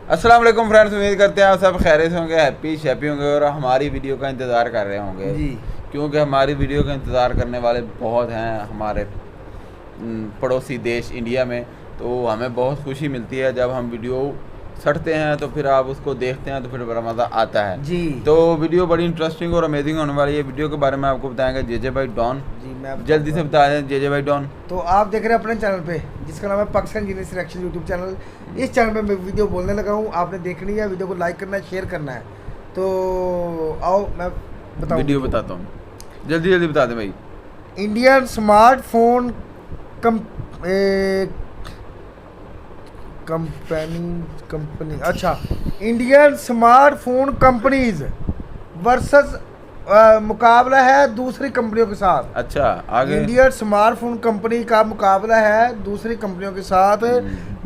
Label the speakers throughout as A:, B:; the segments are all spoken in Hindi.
A: अस्सलाम वालेकुम फ्रेंड्स, उम्मीद करते हैं आप सब खैरियत से होंगे, हैप्पी शैप्पी होंगे और हमारी वीडियो का इंतज़ार कर रहे होंगे
B: जी।
A: क्योंकि हमारी वीडियो का इंतज़ार करने वाले बहुत हैं हमारे पड़ोसी देश इंडिया में। तो हमें बहुत खुशी मिलती है जब हम वीडियो सटते हैं तो फिर आप उसको देखते हैं तो फिर बड़ा मज़ा आता है
B: जी।
A: तो वीडियो बड़ी इंटरेस्टिंग और अमेजिंग होने वाली है। वीडियो के बारे में आपको बताएंगे जेजे भाई डॉन।
B: जी मैं
A: जल्दी से बता दें जेजे भाई डॉन।
B: तो आप देख रहे हैं अपने चैनल पे जिसका नाम है Pakistan genius reaction YouTube channel. इस चैनल पे मैं वीडियो बोलने लगा हूँ, आपने देखनी है, वीडियो को लाइक करना है, शेयर करना है। तो आओ मैं बताऊँ,
A: वीडियो बताता हूँ, जल्दी जल्दी बता दें भाई।
B: इंडियन स्मार्टफोन कंपनी अच्छा, इंडियन स्मार्टफोन कंपनीज वर्सेस मुकाबला है दूसरी कंपनियों के साथ।
A: अच्छा आगे।
B: इंडियन स्मार्टफोन कंपनी का मुकाबला है दूसरी कंपनियों के साथ।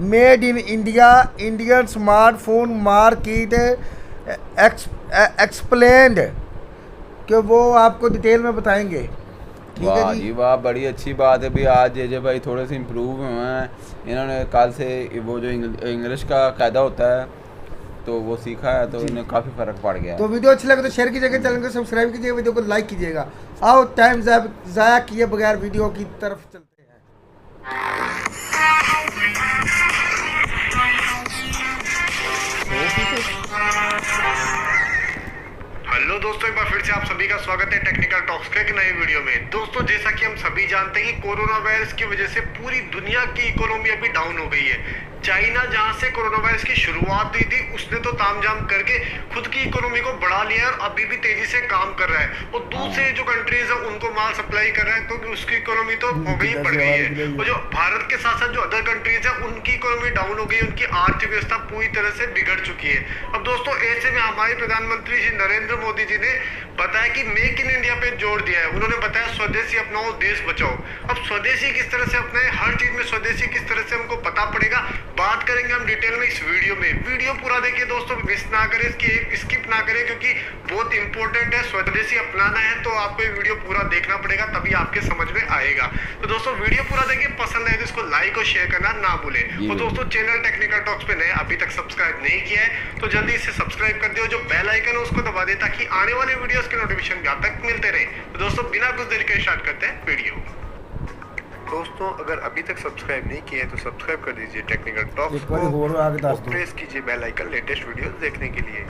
B: Made in India Indian smartphone market explained कि वो आपको डिटेल में बताएंगे। ठीक है
A: वाह
B: जी।
A: जी वाह, बड़ी अच्छी बात है भी। आज जेजे भाई थोड़े से इम्प्रूव हुए हैं, इन्होंने कल से वो जो इंग्लिश का कायदा होता है तो वो सीखा है, तो इन्हें काफ़ी फ़र्क पड़ गया है।
B: तो वीडियो अच्छी लगे तो शेयर कीजिएगा, चैनल को सब्सक्राइब कीजिएगा, वीडियो को लाइक कीजिएगा। आओ टाइम ज़ाया किए बगैर वीडियो की तरफ चलते हैं।
C: हेलो दोस्तों, एक बार फिर से आप सभी का स्वागत है टेक्निकल टॉक्स के एक नए वीडियो में। दोस्तों, जैसा कि हम सभी जानते हैं कि कोरोना वायरस की वजह से पूरी दुनिया की इकोनॉमी अभी डाउन हो गई है। चाइना जहां से कोरोना वायरस की शुरुआत हुई थी उसने तो तामझाम करके खुद की इकोनॉमी को बढ़ा लिया है और अभी भी तेजी से काम कर रहा है और दूसरे जो कंट्रीज है उनको माल सप्लाई कर रहा है, क्योंकि उसकी इकोनॉमी तो हो गई बढ़ गई है। और जो भारत के साथ साथ जो अदर कंट्रीज है उनकी इकोनॉमी डाउन हो गई, उनकी आर्थिक व्यवस्था पूरी तरह से बिगड़ चुकी है। अब दोस्तों, ऐसे में हमारे प्रधानमंत्री श्री नरेंद्र मोदी जी ने बताया कि मेक इन इंडिया पे जोर दिया है। उन्होंने बताया स्वदेशी अपनाओ देश बचाओ। अब स्वदेशी किस तरह से अपनाए, हर चीज में स्वदेशी किस तरह से हमको पता पड़ेगा, बात करेंगे हम डिटेल में इस वीडियो में। वीडियो पूरा देखिए दोस्तों, मिस ना करें, इसकी स्किप ना करें, क्योंकि बहुत इंपॉर्टेंट है। स्वदेशी अपनाना है तो आपको ये वीडियो पूरा देखना पड़ेगा, तभी आपके समझ में आएगा। तो दोस्तों वीडियो पूरा देखिए, पसंद आए तो इसको लाइक और शेयर करना ना भूलें। और दोस्तों, चैनल टेक्निकल टॉक्स पे नए अभी तक सब्सक्राइब नहीं किया है तो जल्दी इसे सब्सक्राइब कर दियो, जो बेल आइकन है उसको दबा दे ताकि आने वाले वीडियोस के नोटिफिकेशन आप तक मिलते रहे। तो दोस्तों, बिना कुछ देरी के स्टार्ट करते हैं वीडियो। दोस्तों, अगर अभी तक सब्सक्राइब नहीं किया है तो सब्सक्राइब कर दीजिए टेक्निकल टॉक्स को और प्रेस कीजिए बेल आइकन लेटेस्ट वीडियोस देखने के लिए।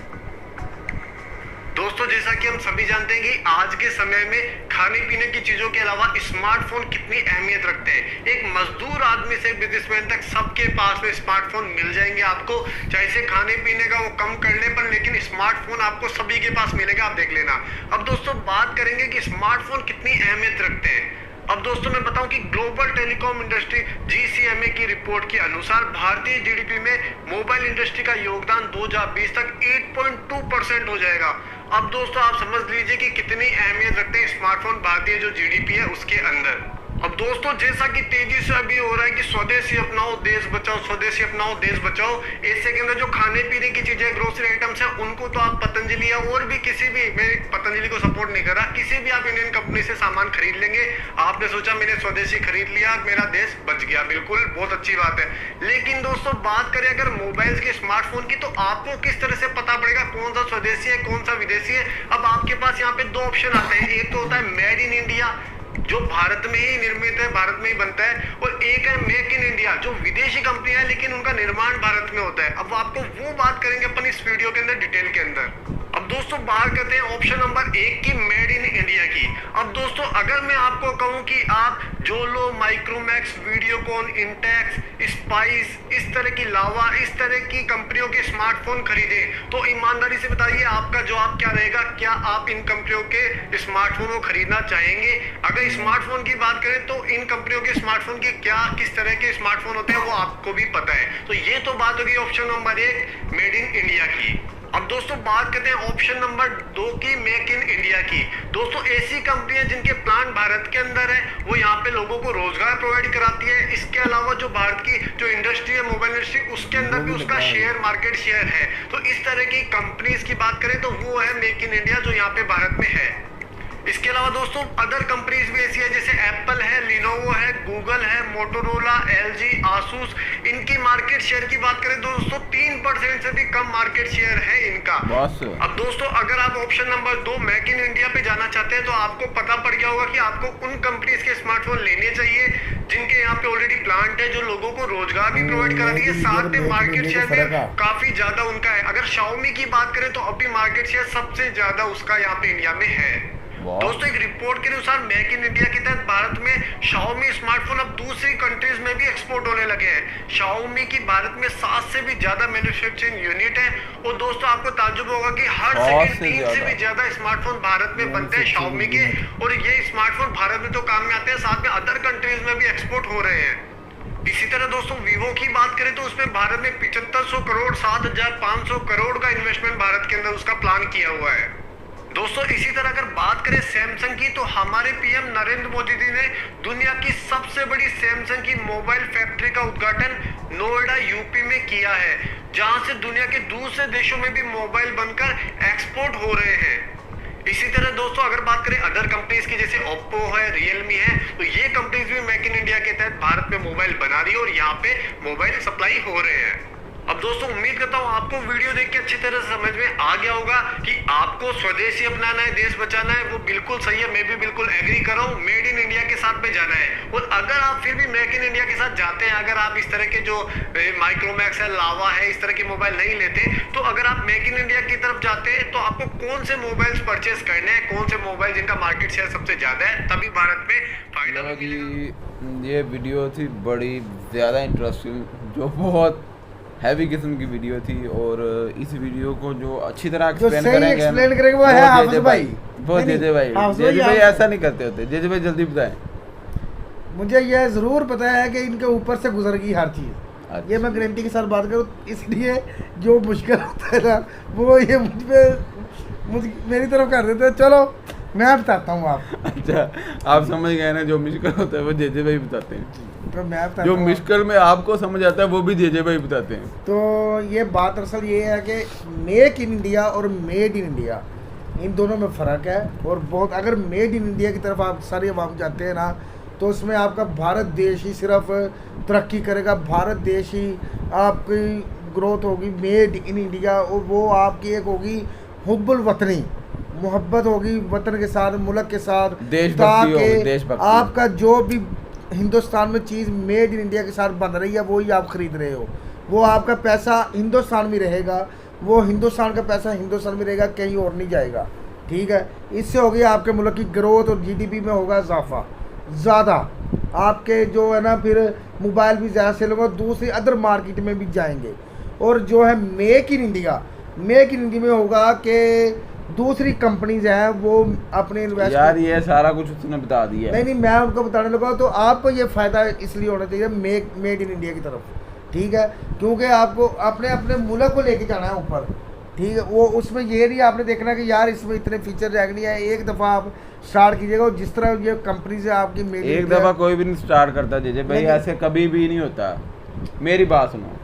C: दोस्तों, जैसा कि हम सभी जानते हैं कि आज के समय में खाने पीने की चीजों के अलावा स्मार्टफोन कितनी अहमियत रखते हैं। एक मजदूर आदमी से बिजनेसमैन तक सबके पास में स्मार्टफोन मिल जाएंगे आपको, चाहे से खाने पीने का वो कम करने पर, लेकिन स्मार्टफोन आपको सभी के पास मिलेगा, आप देख लेना। अब दोस्तों बात करेंगे कि स्मार्टफोन कितनी अहमियत रखते हैं। अब दोस्तों मैं बताऊं कि ग्लोबल टेलीकॉम इंडस्ट्री GCMA की रिपोर्ट के अनुसार भारतीय जीडीपी में मोबाइल इंडस्ट्री का योगदान 2020 तक 8.2% हो जाएगा। अब दोस्तों आप समझ लीजिए कि कितनी अहमियत रखते हैं स्मार्टफोन भारतीय जो जीडीपी है उसके अंदर। अब दोस्तों, जैसा कि तेजी से अभी हो रहा है कि स्वदेशी अपनाओ देश बचाओ, स्वदेशी अपनाओ देश बचाओ, ऐसे के अंदर जो खाने पीने की चीजें ग्रोसरी आइटम्स है उनको तो आप पतंजलि या और भी किसी भी, मैं पतंजलि को सपोर्ट नहीं कर रहा, किसी भी आप इंडियन कंपनी से सामान खरीद लेंगे। आपने सोचा मैंने स्वदेशी खरीद लिया, मेरा देश बच गया, बिल्कुल बहुत अच्छी बात है। लेकिन दोस्तों बात करें अगर मोबाइल के स्मार्टफोन की, तो आपको किस तरह से पता पड़ेगा कौन सा स्वदेशी है कौन सा विदेशी है। अब आपके पास यहाँ पे दो ऑप्शन आते हैं, एक तो होता है मेड इन इंडिया जो भारत में ही निर्मित है, भारत में ही बनता है, और एक है मेक इन इंडिया जो विदेशी कंपनी है लेकिन उनका निर्माण भारत में होता है। अब आपको वो बात करेंगे अपन इस वीडियो के अंदर डिटेल के अंदर। अब दोस्तों बात करते हैं ऑप्शन नंबर 1 की, मेड इन इंडिया की। अब दोस्तों अगर मैं आपको कहूं कि आप जोलो, माइक्रोमैक्स, वीडियोकॉन, इंटेक्स, स्पाइस, इस तरह की लावा, इस तरह की कंपनियों के स्मार्टफोन खरीदें तो ईमानदारी से बताइए आपका जवाब क्या रहेगा। क्या आप इन कंपनियों के स्मार्टफोन को खरीदना चाहेंगे? अगर स्मार्टफोन की बात करें तो इन कंपनियों के स्मार्टफोन की क्या किस तरह के स्मार्टफोन होते हैं वो आपको भी पता है। तो ये तो बात होगी option number 1 made in India की। अब दोस्तों बात करते हैं ऑप्शन नंबर 2 की, मेक इन इंडिया की। दोस्तों ऐसी कंपनियां जिनके प्लांट भारत के अंदर है, वो यहाँ पे लोगों को रोजगार प्रोवाइड कराती है। इसके अलावा जो भारत की जो इंडस्ट्री है मोबाइल इंडस्ट्री, उसके अंदर भी उसका शेयर मार्केट शेयर है। तो इस तरह की कंपनीज की बात करें तो वो है मेक इन इंडिया जो यहाँ पे भारत में है। इसके अलावा दोस्तों अदर कंपनीज भी ऐसी है जैसे एप्पल है, लिनोवो है, गूगल है, मोटोरोला, एलजी, आसूस। इनकी मार्केट शेयर की बात करें दोस्तों 3% से भी कम मार्केट शेयर है इनका। अब दोस्तों अगर आप option number 2 make in India पे जाना चाहते हैं तो आपको पता पड़ गया होगा कि आपको उन कंपनीज के स्मार्टफोन लेने चाहिए जिनके यहाँ पे ऑलरेडी प्लांट है, जो लोगों को रोजगार भी प्रोवाइड करा रही है, साथ में मार्केट शेयर भी काफी ज्यादा उनका है। अगर Xiaomi की बात करें तो अभी मार्केट शेयर सबसे ज्यादा उसका यहाँ पे इंडिया में है। दोस्तों एक रिपोर्ट के अनुसार मेक इन इंडिया के तहत भारत में Xiaomi स्मार्टफोन अब दूसरी कंट्रीज में भी एक्सपोर्ट होने लगे हैं। Xiaomi की भारत में 7 से भी ज्यादा मैन्युफैक्चरिंग यूनिट है और दोस्तों आपको ताज्जुब होगा कि हर सेकंड 3 से भी ज्यादा स्मार्टफोन भारत में बनते हैं Xiaomi के, और ये स्मार्टफोन भारत में तो काम में आते हैं, साथ में अदर कंट्रीज में भी एक्सपोर्ट हो रहे हैं। इसी तरह दोस्तों वीवो की बात करें तो उसमें भारत में 7500 करोड़ 7500 करोड़ का इन्वेस्टमेंट भारत के अंदर उसका प्लान किया हुआ है। दोस्तों इसी तरह अगर बात करें सैमसंग की तो हमारे पीएम नरेंद्र मोदी जी ने दुनिया की सबसे बड़ी सैमसंग की मोबाइल फैक्ट्री का उद्घाटन नोएडा यूपी में किया है, जहां से दुनिया के दूसरे देशों में भी मोबाइल बनकर एक्सपोर्ट हो रहे हैं। इसी तरह दोस्तों अगर बात करें अदर कंपनीज की जैसे ओप्पो है, रियलमी है, तो ये कंपनीज भी मेक इन इंडिया के तहत भारत में मोबाइल बना रही है और यहाँ पे मोबाइल सप्लाई हो रहे हैं। अब दोस्तों उम्मीद करता हूँ आपको वीडियो देख के अच्छी तरह से समझ में आ गया होगा कि आपको स्वदेशी अपनाना है, देश बचाना है, वो बिल्कुल सही है, मैं भी बिल्कुल एग्री कर रहा हूँ। मेड इन इंडिया के साथ में जाना है, और अगर आप फिर भी मेक इन इंडिया के साथ जाते हैं, अगर आप इस तरह के जो माइक्रोमैक्स है, लावा है, इस तरह के मोबाइल नहीं लेते, तो अगर आप मेक इन इंडिया की तरफ जाते हैं तो आपको कौन से मोबाइल परचेस करने हैं, कौन से मोबाइल जिनका मार्केट शेयर सबसे ज्यादा है, तभी भारत में फायदा मिलेगा।
A: ये वीडियो थी बड़ी ज़्यादा इंटरेस्टिंग, जो बहुत हैवी किस्म की वीडियो थी, और इस वीडियो को जो अच्छी तरह एक्सप्लेन करेंगे
B: वो है हाफिज भाई।
A: बहुत जेजे भाई ऐसा नहीं करते होते। जेजे भाई जल्दी बताएं।
B: मुझे यह ज़रूर पता है कि इनके ऊपर से गुजर गई हर चीज़। अच्छा। ये मैं गारंटी के साथ बात करूँ, इसलिए जो मुश्किल होता है ना वो ये मेरी तरफ कर देते हैं। चलो मैं बताता हूँ आप।
A: अच्छा आप समझ गए ना, जो मुश्किल होता है वो जेजे भाई बताते हैं,
B: तो मैं
A: जो मुश्किल में आपको समझ आता है वो भी जेजे भाई बताते हैं।
B: तो ये बात दरअसल ये है कि मेक इन इंडिया और मेड इन इंडिया, इन दोनों में फ़र्क है। और बहुत अगर मेड इन इंडिया की तरफ आप सारे अवाम जाते हैं ना, तो उसमें आपका भारत देश ही सिर्फ तरक्की करेगा, भारत देश ही आपकी ग्रोथ होगी। मेड इन इंडिया और वो आपकी एक होगी हुब्बुल वतनी, मोहब्बत होगी वतन के साथ, मुल्क के साथ,
A: देशभक्ति।
B: आपका जो भी हिंदुस्तान में चीज़ मेड इन इंडिया के साथ बन रही है वही आप ख़रीद रहे हो, वो आपका पैसा हिंदुस्तान में रहेगा, वो हिंदुस्तान का पैसा हिंदुस्तान में रहेगा, कहीं और नहीं जाएगा। ठीक है, इससे होगी आपके मुल्क की ग्रोथ और जीडीपी में होगा इजाफा ज़्यादा, आपके जो है ना फिर मोबाइल भी ज़्यादा सेल होगा, दूसरी अदर मार्केट में भी जाएंगे। और जो है मेक इन इंडिया में होगा कि दूसरी कंपनीज हैं वो अपने इन्वेस्ट।
A: यार ये सारा कुछ उसने बता दिया।
B: नहीं मैं उनको बताने लगा, तो आपको ये फ़ायदा इसलिए होना चाहिए मेड इन इंडिया की तरफ। ठीक है, क्योंकि आपको अपने मुल्क को लेके जाना है ऊपर। ठीक है, वो उसमें ये नहीं आपने देखना कि यार इसमें इतने फीचर रह नहीं है। एक दफ़ा आप स्टार्ट कीजिएगा, और जिस तरह ये कंपनी से आपकी मेड
A: एक दफ़ा कोई भी नहीं स्टार्ट करता जेजे भाई, ऐसे कभी भी नहीं होता। मेरी बात सुनो,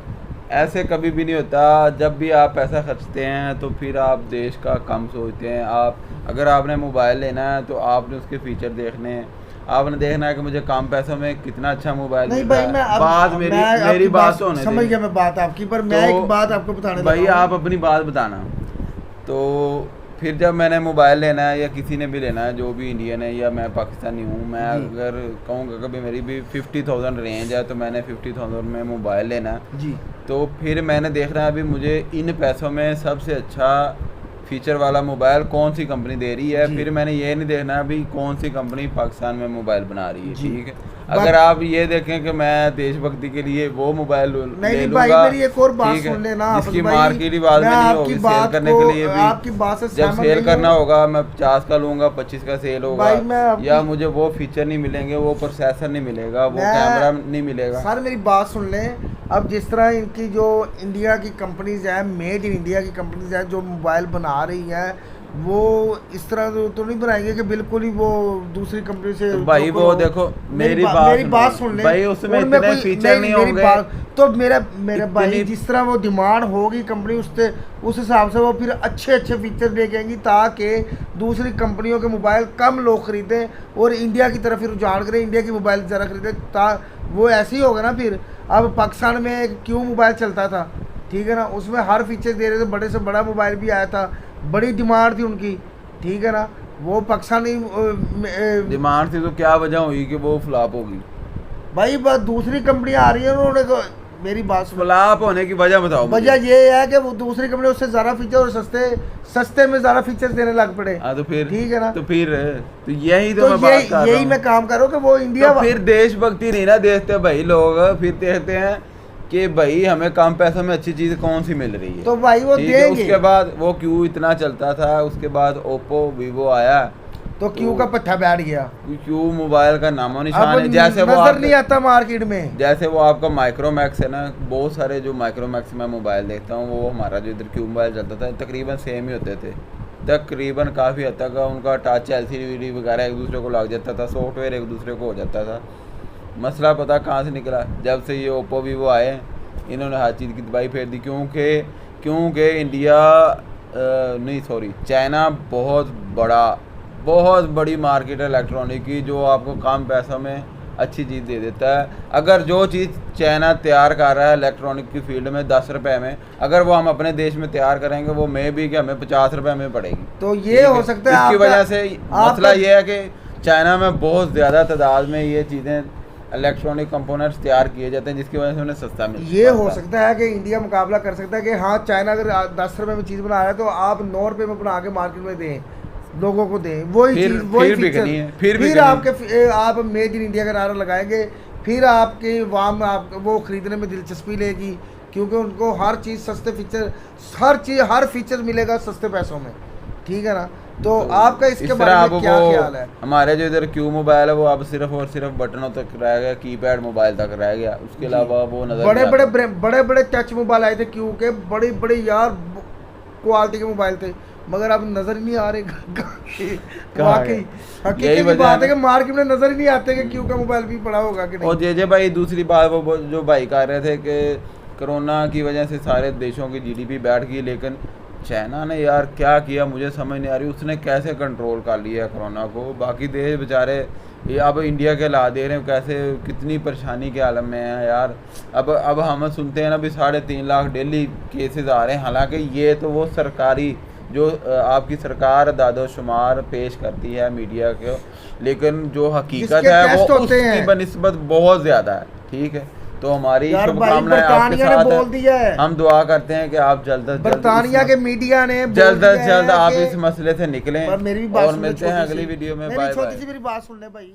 A: ऐसे कभी भी नहीं होता। जब भी आप पैसा खर्चते हैं तो फिर आप देश का कम सोचते हैं। आप अगर आपने मोबाइल लेना है तो आपने उसके फीचर देखने हैं, आपने देखना है कि मुझे कम पैसों में कितना अच्छा मोबाइल
B: नहीं भाई,
A: मेरी बात तो
B: समझ गया मैं बात आपकी, पर मैं एक बात आपको बताने
A: भाई आप अपनी बात बताना। तो फिर जब मैंने मोबाइल लेना है या किसी ने भी लेना है, जो भी इंडियन है या मैं पाकिस्तानी हूँ, मैं अगर कहूँगा कभी मेरी भी 50,000 रेंज है तो मैंने 50,000 में मोबाइल लेना है
B: जी,
A: तो फिर मैंने देखना है अभी मुझे इन पैसों में सबसे अच्छा फीचर वाला मोबाइल कौन सी कंपनी दे रही है। फिर मैंने ये नहीं देखना अभी कौन सी कंपनी पाकिस्तान में मोबाइल बना रही है। ठीक है, अगर आप ये देखें कि मैं देशभक्ति के लिए वो मोबाइल
B: नहीं भाई, मेरी एक और बात सुन लेना,
A: जिसकी मार्केट बात में नहीं होगी, सेल करने के लिए भी
B: आपकी बात से
A: जब सेल करना होगा मैं 50 का लूंगा, 25 का सेल होगा, या मुझे वो फीचर नहीं मिलेंगे, वो प्रोसेसर नहीं मिलेगा, वो कैमरा नहीं मिलेगा।
B: सर मेरी बात सुन लें, अब जिस तरह इनकी जो इंडिया की कंपनीज हैं, मेड इन इंडिया की कंपनीज हैं जो मोबाइल बना रही हैं, वो इस तरह तो नहीं बनाएंगे कि बिल्कुल ही वो दूसरी कंपनी से।
A: तो भाई वो देखो मेरी बात
B: सुन ले
A: भाई, उसमें इतने फीचर नहीं होंगे।
B: तो मेरा भाई जिस तरह वो डिमांड होगी कंपनी उससे उस हिसाब से वो फिर अच्छे फीचर लेके आएंगी ताकि दूसरी कंपनियों के मोबाइल कम लोग खरीदें और इंडिया की तरफ रुझान करें, इंडिया की मोबाइल ज़्यादा खरीदें। वो ऐसे ही होगा ना फिर। अब पाकिस्तान में एक क्यू मोबाइल चलता था, ठीक है ना, उसमें हर फीचर दे रहे थे, बड़े से बड़ा मोबाइल भी आया था, बड़ी डिमांड थी उनकी, ठीक है ना। वो पाकिस्तानी
A: डिमांड थी तो क्या वजह हुई कि वो फ्लॉप होगी
B: भाई? बस दूसरी कंपनी आ रही है, उन्होंने मेरी बात
A: फ्लॉप होने की वजह बताओ।
B: वजह ये है कि वो दूसरी कंपनी उससे ज़्यादा फीचर और सस्ते में ज़्यादा फीचर देने लग पड़े।
A: तो फिर
B: ठीक है ना,
A: तो फिर तो यही तो मैं बात कर रहा हूं।
B: यही मैं काम कर रहा हूँ कि वो इंडिया
A: तो फिर देशभक्ति नहीं ना देखते भाई लोग, फिर देखते हैं कि भाई हमें कम पैसों में अच्छी चीज़ कौन सी मिल रही है,
B: तो भाई वो देंगे।
A: उसके बाद वो क्यू इतना चलता था, उसके बाद ओप्पो वीवो आया
B: तो क्यू का पट्टा बैठ गया।
A: क्यू मोबाइल का नामो निशान है, जैसे वो
B: नजर नहीं आता मार्केट में।
A: जैसे वो आपका माइक्रोमैक्स है ना, बहुत सारे जो माइक्रोमैक्स में मोबाइल देखता हूँ वो हमारा जो इधर क्यू मोबाइल चलता था तकरीबन सेम ही होते थे, तकरीबन काफ़ी हद तक उनका टच LCD वगैरह एक दूसरे को लग जाता था, सॉफ्टवेयर एक दूसरे को हो जाता था। मसला पता कहाँ से निकला, जब से ये ओप्पो वीवो आए इन्होंने हर चीज़ की दवाई फेर दी, क्योंकि इंडिया नहीं सॉरी चाइना बहुत बड़ी मार्केट है इलेक्ट्रॉनिक की, जो आपको कम पैसों में अच्छी चीज़ दे देता है। अगर जो चीज़ चाइना तैयार कर रहा है इलेक्ट्रॉनिक की फील्ड में 10 रुपए में, अगर वो हम अपने देश में तैयार करेंगे वो मे भी कि हमें 50 रुपए में पड़ेगी।
B: तो ये हो सकता है
A: इसकी वजह से मसला ये है कि चाइना में बहुत ज़्यादा तादाद में ये चीज़ें इलेक्ट्रॉनिक कंपोनेंट्स तैयार किए जाते हैं, जिसकी वजह से उन्हें सस्ता मिलता है।
B: ये हो सकता है कि इंडिया मुकाबला कर सकता है कि हाँ चाइना अगर 10 रुपए में चीज़ बना रहा है तो आप 9 रुपए में बना के मार्केट में दें, लोगों को दें वही चीज़, वही फिर आप मेड इन इंडिया का नारा लगाएंगे, फिर आपकी वाम वो खरीदने में दिलचस्पी लेगी, क्योंकि उनको हर चीज़ सस्ते फीचर, हर फीचर मिलेगा सस्ते पैसों में, ठीक है ना। तो आपका इसके बारे में क्या ख्याल है?
A: हमारे जो इधर क्यू मोबाइल है वो अब सिर्फ और सिर्फ बटनों तक रह गया, कीपैड मोबाइल तक रह गया, उसके अलावा वो नजर
B: बड़े टच मोबाइल आए थे क्यू के, बड़े यार क्वालिटी के मोबाइल थे, मगर अब नजर ही नहीं आ रहे। वाकई हकीकत बात है कि मार्केट में नजर ही नहीं आते कि क्यू का मोबाइल भी पड़ा होगा कि नहीं।
A: और जे भाई दूसरी बात वो जो भाई कह रहे थे कि कोरोना की वजह से सारे देशों की GDP बैठ गई, लेकिन चाइना ने यार क्या किया मुझे समझ नहीं आ रही, उसने कैसे कंट्रोल कर लिया कोरोना को। बाकी देश बेचारे ये अब इंडिया के ला दे रहे हैं, कैसे कितनी परेशानी के आलम में है यार। अब हम सुनते हैं ना भी 3.5 लाख डेली केसेस आ रहे हैं, हालांकि ये तो वो सरकारी जो आपकी सरकार दादोशुमार पेश करती है मीडिया को, लेकिन जो हकीकत है वो उसकी बनिस्बत बहुत ज़्यादा है, ठीक है। तो हमारी शुभकामनाएं आपके साथ है, हम दुआ करते हैं कि आप जल्द
B: बरतानिया के मीडिया ने
A: जल्द आप इस मसले से निकलें, और मिलते हैं अगली वीडियो में। Bye bye.
B: मेरी बात सुन ले भाई।